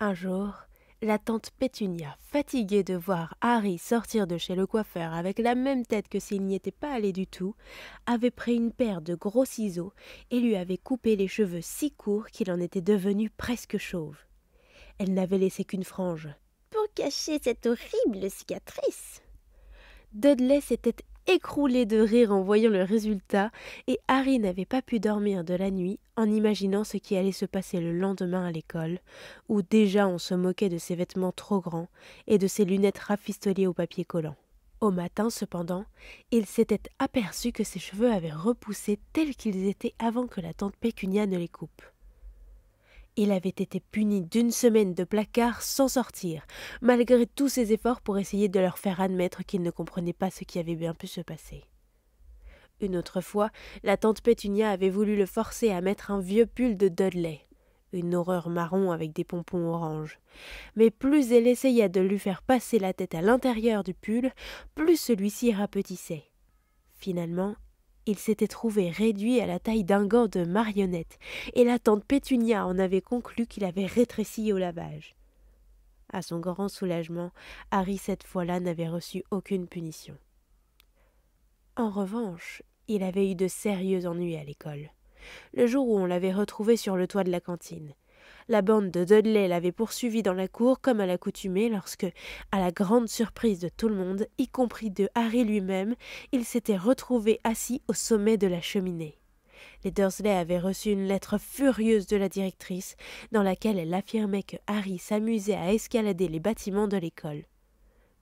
Un jour, la tante Pétunia, fatiguée de voir Harry sortir de chez le coiffeur avec la même tête que s'il n'y était pas allé du tout, avait pris une paire de gros ciseaux et lui avait coupé les cheveux si courts qu'il en était devenu presque chauve. Elle n'avait laissé qu'une frange pour cacher cette horrible cicatrice. Dudley s'était écroulé de rire en voyant le résultat, et Harry n'avait pas pu dormir de la nuit en imaginant ce qui allait se passer le lendemain à l'école, où déjà on se moquait de ses vêtements trop grands et de ses lunettes rafistolées au papier collant. Au matin, cependant, il s'était aperçu que ses cheveux avaient repoussé tels qu'ils étaient avant que la tante Pétunia ne les coupe. Il avait été puni d'1 semaine de placard sans sortir, malgré tous ses efforts pour essayer de leur faire admettre qu'il ne comprenait pas ce qui avait bien pu se passer. Une autre fois, la tante Pétunia avait voulu le forcer à mettre un vieux pull de Dudley, une horreur marron avec des pompons orange. Mais plus elle essaya de lui faire passer la tête à l'intérieur du pull, plus celui-ci rapetissait. Finalement, il s'était trouvé réduit à la taille d'un gant de marionnette, et la tante Pétunia en avait conclu qu'il avait rétréci au lavage. À son grand soulagement, Harry cette fois-là n'avait reçu aucune punition. En revanche, il avait eu de sérieux ennuis à l'école. Le jour où on l'avait retrouvé sur le toit de la cantine, la bande de Dudley l'avait poursuivi dans la cour comme à l'accoutumée lorsque, à la grande surprise de tout le monde, y compris de Harry lui-même, il s'était retrouvé assis au sommet de la cheminée. Les Dursley avaient reçu une lettre furieuse de la directrice dans laquelle elle affirmait que Harry s'amusait à escalader les bâtiments de l'école.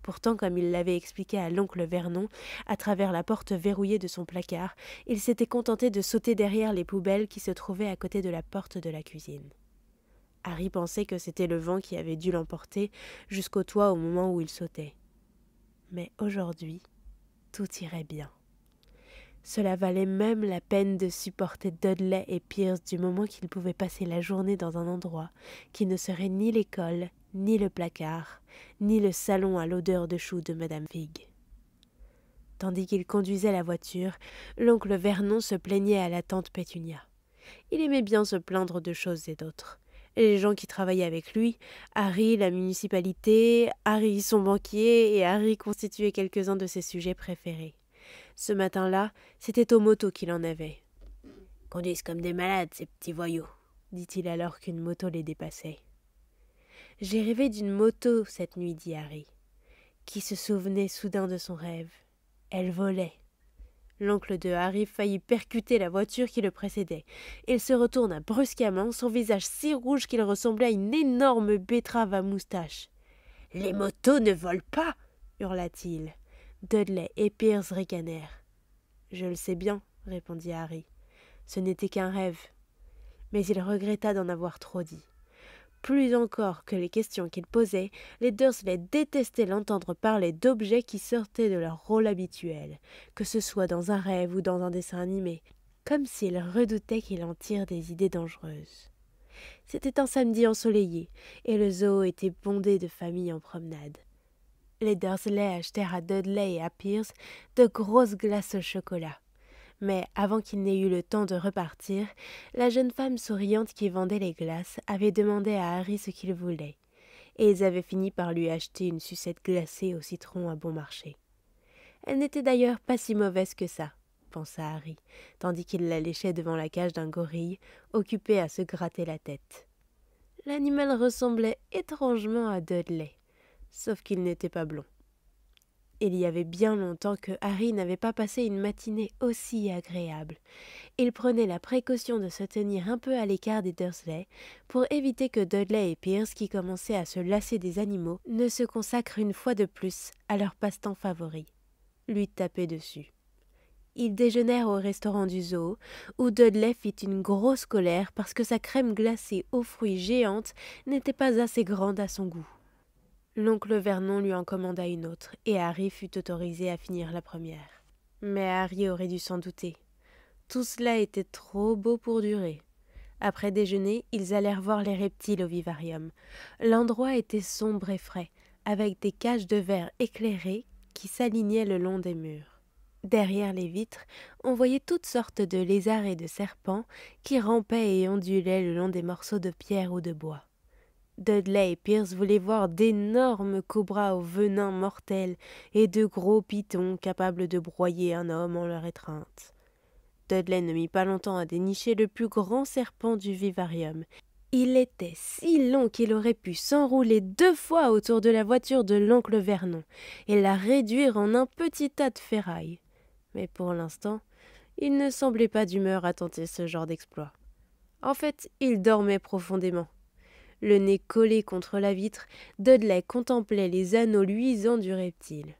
Pourtant, comme il l'avait expliqué à l'oncle Vernon, à travers la porte verrouillée de son placard, il s'était contenté de sauter derrière les poubelles qui se trouvaient à côté de la porte de la cuisine. Harry pensait que c'était le vent qui avait dû l'emporter jusqu'au toit au moment où il sautait. Mais aujourd'hui, tout irait bien. Cela valait même la peine de supporter Dudley et Pierce du moment qu'ils pouvaient passer la journée dans un endroit qui ne serait ni l'école, ni le placard, ni le salon à l'odeur de choux de Madame Fig. Tandis qu'il conduisait la voiture, l'oncle Vernon se plaignait à la tante Pétunia. Il aimait bien se plaindre de choses et d'autres. Les gens qui travaillaient avec lui, Harry la municipalité, Harry son banquier, et Harry constituaient quelques-uns de ses sujets préférés. Ce matin-là, c'était aux motos qu'il en avait. « Conduisent comme des malades, ces petits voyous », dit-il alors qu'une moto les dépassait. « J'ai rêvé d'une moto cette nuit, dit Harry, qui se souvenait soudain de son rêve. Elle volait. » L'oncle de Harry faillit percuter la voiture qui le précédait. Il se retourna brusquement, son visage si rouge qu'il ressemblait à une énorme betterave à moustache. « Les motos ne volent pas !» hurla-t-il. Dudley et Pierce ricanèrent. « Je le sais bien, » répondit Harry. « Ce n'était qu'un rêve. » Mais il regretta d'en avoir trop dit. Plus encore que les questions qu'il posait, les Dursley détestaient l'entendre parler d'objets qui sortaient de leur rôle habituel, que ce soit dans un rêve ou dans un dessin animé, comme s'ils redoutaient qu'il en tire des idées dangereuses. C'était un samedi ensoleillé, et le zoo était bondé de familles en promenade. Les Dursley achetèrent à Dudley et à Pierce de grosses glaces au chocolat. Mais avant qu'il n'ait eu le temps de repartir, la jeune femme souriante qui vendait les glaces avait demandé à Harry ce qu'il voulait, et ils avaient fini par lui acheter une sucette glacée au citron à bon marché. Elle n'était d'ailleurs pas si mauvaise que ça, pensa Harry, tandis qu'il la léchait devant la cage d'un gorille, occupé à se gratter la tête. L'animal ressemblait étrangement à Dudley, sauf qu'il n'était pas blond. Il y avait bien longtemps que Harry n'avait pas passé une matinée aussi agréable. Il prenait la précaution de se tenir un peu à l'écart des Dursley pour éviter que Dudley et Pierce, qui commençaient à se lasser des animaux, ne se consacrent une fois de plus à leur passe-temps favori, lui taper dessus. Ils déjeunèrent au restaurant du zoo, où Dudley fit une grosse colère parce que sa crème glacée aux fruits géante n'était pas assez grande à son goût. L'oncle Vernon lui en commanda une autre, et Harry fut autorisé à finir la première. Mais Harry aurait dû s'en douter. Tout cela était trop beau pour durer. Après déjeuner, ils allèrent voir les reptiles au vivarium. L'endroit était sombre et frais, avec des cages de verre éclairées qui s'alignaient le long des murs. Derrière les vitres, on voyait toutes sortes de lézards et de serpents qui rampaient et ondulaient le long des morceaux de pierre ou de bois. Dudley et Pierce voulaient voir d'énormes cobras au venin mortel et de gros pythons capables de broyer un homme en leur étreinte. Dudley ne mit pas longtemps à dénicher le plus grand serpent du vivarium. Il était si long qu'il aurait pu s'enrouler 2 fois autour de la voiture de l'oncle Vernon et la réduire en un petit tas de ferraille. Mais pour l'instant, il ne semblait pas d'humeur à tenter ce genre d'exploit. En fait, il dormait profondément. Le nez collé contre la vitre, Dudley contemplait les anneaux luisants du reptile.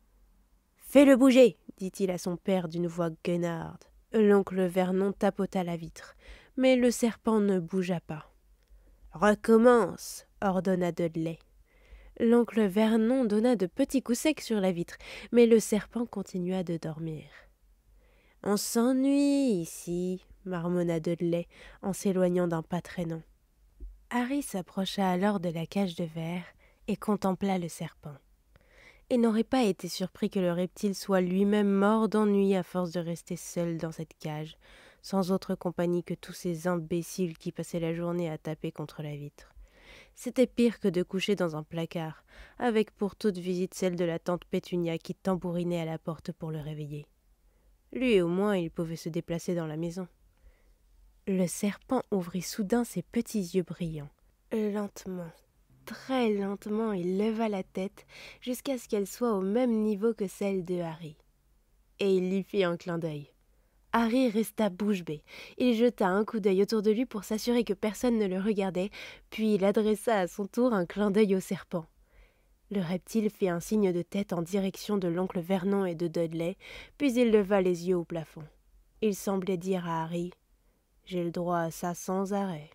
« Fais-le bouger !» dit-il à son père d'une voix guenarde. L'oncle Vernon tapota la vitre, mais le serpent ne bougea pas. « Recommence !» ordonna Dudley. L'oncle Vernon donna de petits coups secs sur la vitre, mais le serpent continua de dormir. « On s'ennuie ici !» marmonna Dudley en s'éloignant d'un pas traînant. Harry s'approcha alors de la cage de verre et contempla le serpent. Il n'aurait pas été surpris que le reptile soit lui-même mort d'ennui à force de rester seul dans cette cage, sans autre compagnie que tous ces imbéciles qui passaient la journée à taper contre la vitre. C'était pire que de coucher dans un placard, avec pour toute visite celle de la tante Pétunia qui tambourinait à la porte pour le réveiller. Lui au moins il pouvait se déplacer dans la maison. Le serpent ouvrit soudain ses petits yeux brillants. Lentement, très lentement, il leva la tête jusqu'à ce qu'elle soit au même niveau que celle de Harry. Et il lui fit un clin d'œil. Harry resta bouche bée. Il jeta un coup d'œil autour de lui pour s'assurer que personne ne le regardait, puis il adressa à son tour un clin d'œil au serpent. Le reptile fit un signe de tête en direction de l'oncle Vernon et de Dudley, puis il leva les yeux au plafond. Il semblait dire à Harry « J'ai le droit à ça sans arrêt. »«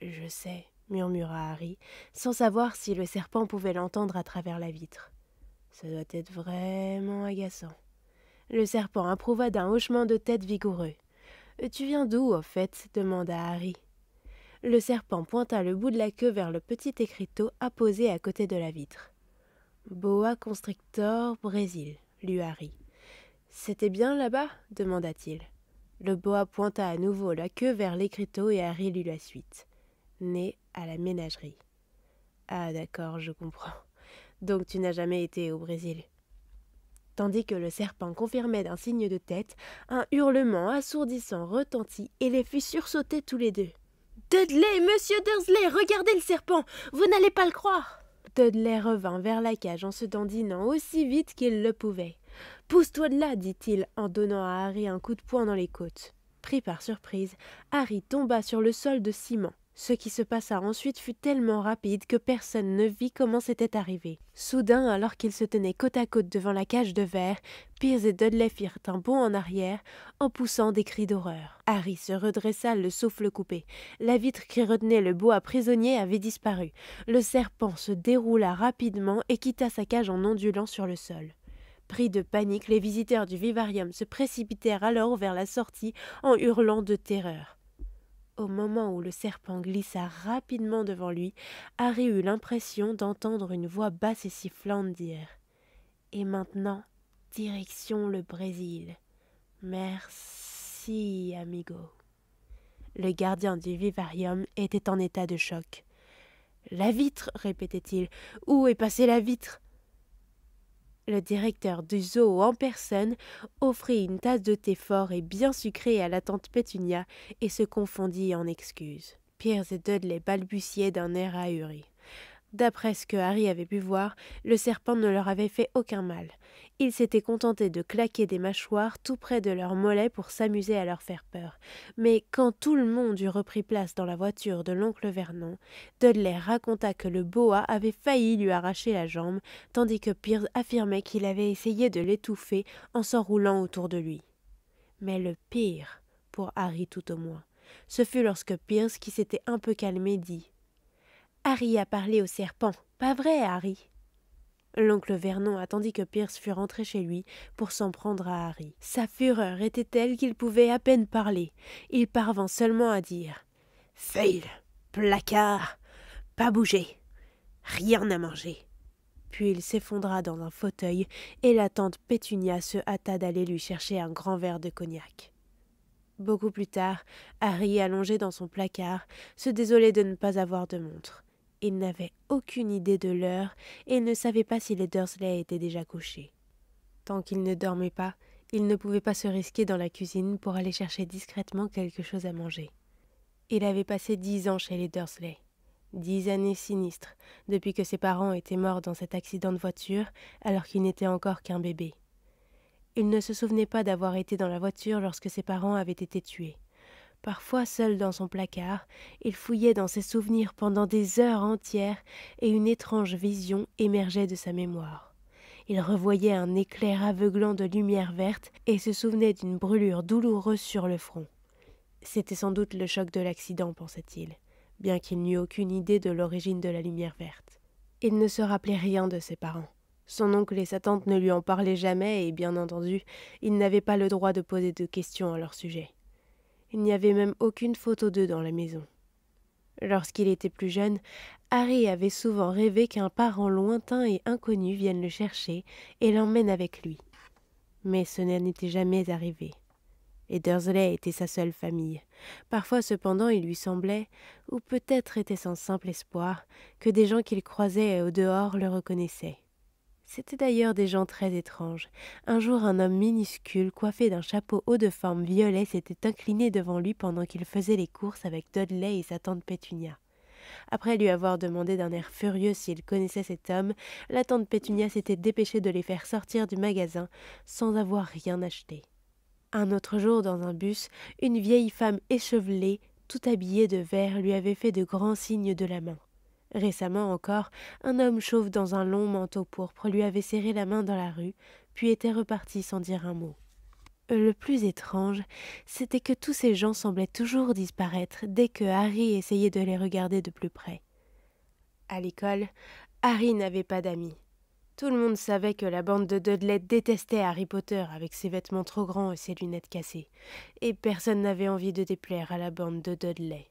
Je sais, » murmura Harry, sans savoir si le serpent pouvait l'entendre à travers la vitre. « Ça doit être vraiment agaçant. » Le serpent approuva d'un hochement de tête vigoureux. « Tu viens d'où, au fait ?» demanda Harry. Le serpent pointa le bout de la queue vers le petit écriteau apposé à côté de la vitre. « Boa constrictor, Brésil » lut Harry. « C'était bien là-bas » demanda-t-il. Le boa pointa à nouveau la queue vers l'écriteau et Harry lut la suite. « Né à la ménagerie. »« Ah d'accord, je comprends. Donc tu n'as jamais été au Brésil. » Tandis que le serpent confirmait d'un signe de tête, un hurlement assourdissant retentit et les fit sursauter tous les deux. « Dudley, monsieur Dursley, regardez le serpent! Vous n'allez pas le croire !» Dudley revint vers la cage en se dandinant aussi vite qu'il le pouvait. « Pousse-toi de là !» dit-il en donnant à Harry un coup de poing dans les côtes. Pris par surprise, Harry tomba sur le sol de ciment. Ce qui se passa ensuite fut tellement rapide que personne ne vit comment c'était arrivé. Soudain, alors qu'ils se tenaient côte à côte devant la cage de verre, Pierce et Dudley firent un bond en arrière en poussant des cris d'horreur. Harry se redressa, le souffle coupé. La vitre qui retenait le boa prisonnier avait disparu. Le serpent se déroula rapidement et quitta sa cage en ondulant sur le sol. Pris de panique, les visiteurs du vivarium se précipitèrent alors vers la sortie en hurlant de terreur. Au moment où le serpent glissa rapidement devant lui, Harry eut l'impression d'entendre une voix basse et sifflante dire « Et maintenant, direction le Brésil. Merci, amigo. » Le gardien du vivarium était en état de choc. « La vitre !» répétait-il. « Où est passée la vitre ?» Le directeur du zoo en personne offrit une tasse de thé fort et bien sucré à la tante Pétunia et se confondit en excuses. Pierce et Dudley balbutiaient d'un air ahuri. D'après ce que Harry avait pu voir, le serpent ne leur avait fait aucun mal. Il s'était contenté de claquer des mâchoires tout près de leurs mollets pour s'amuser à leur faire peur. Mais quand tout le monde eut repris place dans la voiture de l'oncle Vernon, Dudley raconta que le boa avait failli lui arracher la jambe, tandis que Pierce affirmait qu'il avait essayé de l'étouffer en s'enroulant autour de lui. Mais le pire, pour Harry tout au moins, ce fut lorsque Pierce, qui s'était un peu calmé, dit « Harry a parlé au serpent, pas vrai, Harry ?» L'oncle Vernon attendit que Pierce fût rentré chez lui pour s'en prendre à Harry. Sa fureur était telle qu'il pouvait à peine parler. Il parvint seulement à dire « Fail, placard, pas bouger, rien à manger. » Puis il s'effondra dans un fauteuil et la tante Pétunia se hâta d'aller lui chercher un grand verre de cognac. Beaucoup plus tard, Harry, allongé dans son placard, se désolait de ne pas avoir de montre. Il n'avait aucune idée de l'heure et il ne savait pas si les Dursley étaient déjà couchés. Tant qu'il ne dormait pas, il ne pouvait pas se risquer dans la cuisine pour aller chercher discrètement quelque chose à manger. Il avait passé 10 ans chez les Dursley. 10 années sinistres, depuis que ses parents étaient morts dans cet accident de voiture alors qu'il n'était encore qu'un bébé. Il ne se souvenait pas d'avoir été dans la voiture lorsque ses parents avaient été tués. Parfois, seul dans son placard, il fouillait dans ses souvenirs pendant des heures entières et une étrange vision émergeait de sa mémoire. Il revoyait un éclair aveuglant de lumière verte et se souvenait d'une brûlure douloureuse sur le front. C'était sans doute le choc de l'accident, pensait-il, bien qu'il n'eût aucune idée de l'origine de la lumière verte. Il ne se rappelait rien de ses parents. Son oncle et sa tante ne lui en parlaient jamais et, bien entendu, il n'avait pas le droit de poser de questions à leur sujet. Il n'y avait même aucune photo d'eux dans la maison. Lorsqu'il était plus jeune, Harry avait souvent rêvé qu'un parent lointain et inconnu vienne le chercher et l'emmène avec lui. Mais ce n'était jamais arrivé. Les Dursley étaient sa seule famille. Parfois, cependant, il lui semblait, ou peut-être était-ce un simple espoir, que des gens qu'il croisait au dehors le reconnaissaient. C'étaient d'ailleurs des gens très étranges. Un jour, un homme minuscule, coiffé d'un chapeau haut de forme violet, s'était incliné devant lui pendant qu'il faisait les courses avec Dudley et sa tante Pétunia. Après lui avoir demandé d'un air furieux s'il connaissait cet homme, la tante Pétunia s'était dépêchée de les faire sortir du magasin sans avoir rien acheté. Un autre jour, dans un bus, une vieille femme échevelée, tout habillée de vert, lui avait fait de grands signes de la main. Récemment encore, un homme chauve dans un long manteau pourpre lui avait serré la main dans la rue, puis était reparti sans dire un mot. Le plus étrange, c'était que tous ces gens semblaient toujours disparaître dès que Harry essayait de les regarder de plus près. À l'école, Harry n'avait pas d'amis. Tout le monde savait que la bande de Dudley détestait Harry Potter avec ses vêtements trop grands et ses lunettes cassées, et personne n'avait envie de déplaire à la bande de Dudley.